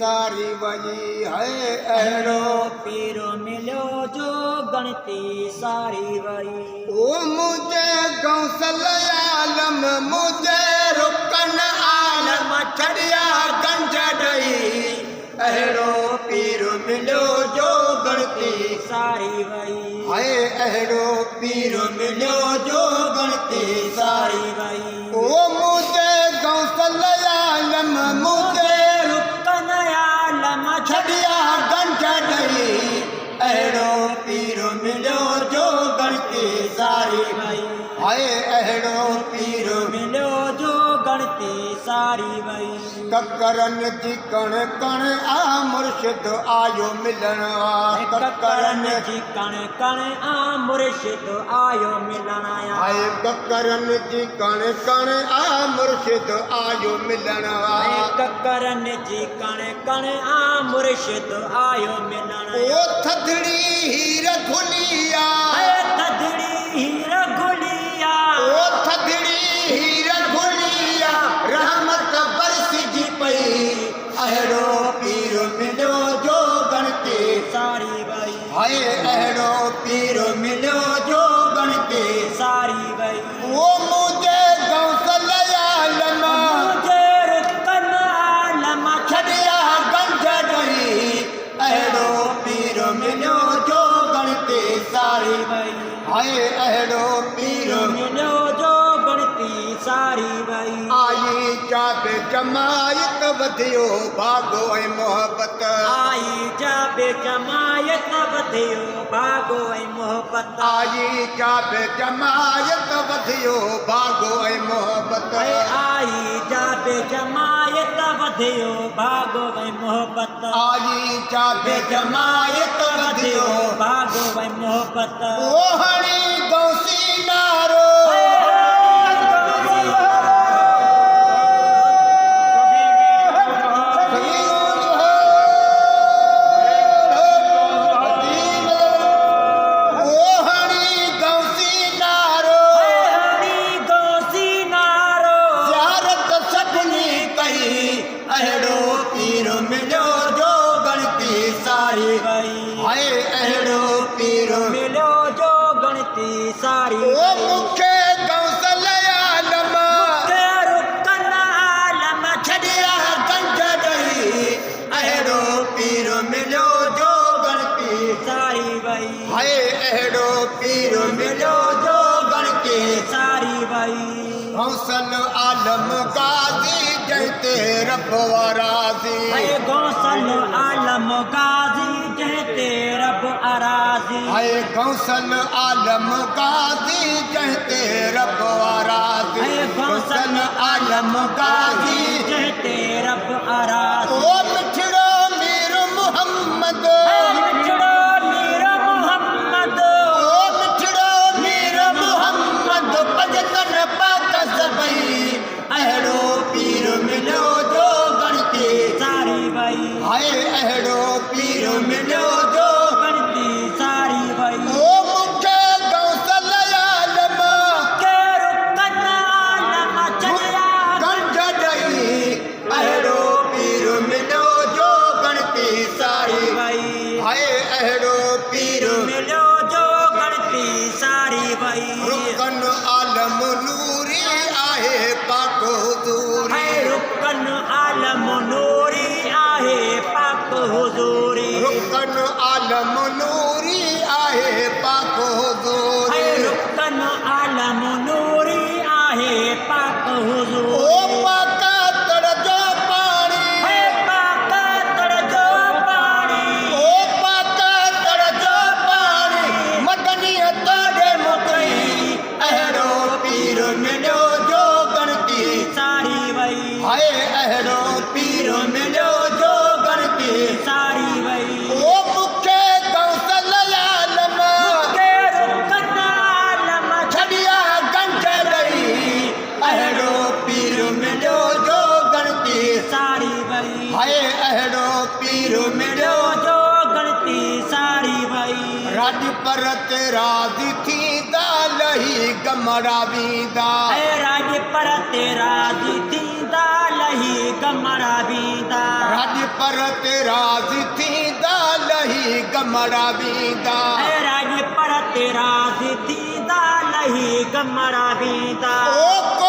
सारी वही है अहिड़ो पीरो मिलियो जो गणती सारी वई। ओ मुझे गौसल आलम मुझे रुकन आलम छड़िया गंज डई अहिड़ो पीर मिलियो जो गणती सारी वई। है अहिड़ो पीर मिलियो जो गणती सारी वई। ओ मुझे गौसल आलम मुझे रुकन आलम छड़िया गंज डई अहिड़ो पीर मिलियो जो गणती सारी वई। है अहिड़ो पीर मिलियो जो गणती सारी वई। ककरन जी कण कण आ मुर्शिद आयो मिलन ककरन जी कण कण आ मुर्शिद आयो मिलन आया। आए ककरन जी कण कण आ मुर्शिद आयो मिलन ककरन जी कण कण आ मुर्शिद आयो मिलन। ओ थधड़ी हीर घुलिया थधड़ी हीर घुलिया। ओ थधड़ी हीर घुलिया रहमत बरसिजी पई अहिड़ो पीर मिलियो जो गणती सारी वई। हाय अहिड़ो पीर मिलियो जो गणती सारी वई। ओ मुझे गौसल आलम मुझे रुकन आलम छड़िया गंज डई अहिड़ो पीर मिलियो जो गणती सारी वई। हाय अहिड़ो पीर मिलियो जो गणती सारी वई। आई जाबे जमायत वधियो भागो ऐं मोहब्बत आई जाबे जमायत वधियो भागो ऐं मोहब्बत। आई जाबे जमायत वधियो भागो ऐं मोहब्बत आई जाबे जमायत वधियो भागो ऐं मोहब्बत। आई जाबे जमायत वधियो भागो ऐं मोहब्बत। ओ हणी गौसी नारो अहिड़ो पीर मिलियो जो गणती सारी वई। हाय अहिड़ो पीर मिलियो जो गणती सारी ओ मूंखे गौसल आलम रुकन आलम छड़िया गंज डई अहिड़ो पीर मिलियो जो गणती सारी वई। हाय अहिड़ो पीर मिलियो जो गणती सारी वई। गौसल आलम गाज़ी जंहिंते रब राज़ी गौसल आलम गाज़ी जंहिंते रब अराज़ी। हाय गौसल आलम गाज़ी जंहिंते रब राज़ी गौसल आलम गाज़ी जंहिंते रब अराज़ी। ओ मिठड़ो मीर मोहम्मद मिठड़ो मीर मोहम्मद। ओ मिठड़ो मीर मोहम्मद पजतन पाक सभई अहिड़ो पीर मिलियो जो गणती सारी वई। हाय अहिड़ो पीर मिलियो जो गणती सारी वई। ओ मूंखे गौसल आलम के रुकन आलम छड़िया गंज डई अहिड़ो पीर मिलियो जो गणती सारी वई। हाय अहिड़ो पीर मिलियो जो गणती सारी वई। रुकन आलम नूरी आहे पाक हुजूरी रुकन आलम नूरी आहे पाक हुजूरी। रुकन आलम नूरी आहे पाक हुजूरी रुकन आलम नूरी आहे पाक हुजूरी। ओ पाका तड़ जो पानी पाका तड़ जो पानी। ओ पाका तड़ जो पानी मदनी तोड़े मुकई अहिड़ो पीर मिलियो जो गणती सारी वई। हाय अहिड़ो पीर मिलियो जो गणती सारी वई। ओ मूंखे गौसल आलम के रुकन आलम छड़िया गंज डई अहिड़ो पीर मिलियो जो गणती सारी वई। हाय अहिड़ो पीर मिलियो जो गणती सारी वई। राज पर ते राज़ी थींदा लही गमड़ा वींदा राज पर तेरा थींदा लही गमड़ा बींदा राज पर तेरा थींदा लही गमड़ा बींदा राज पर तेरा सीधा लही गमड़ा बींदा ओ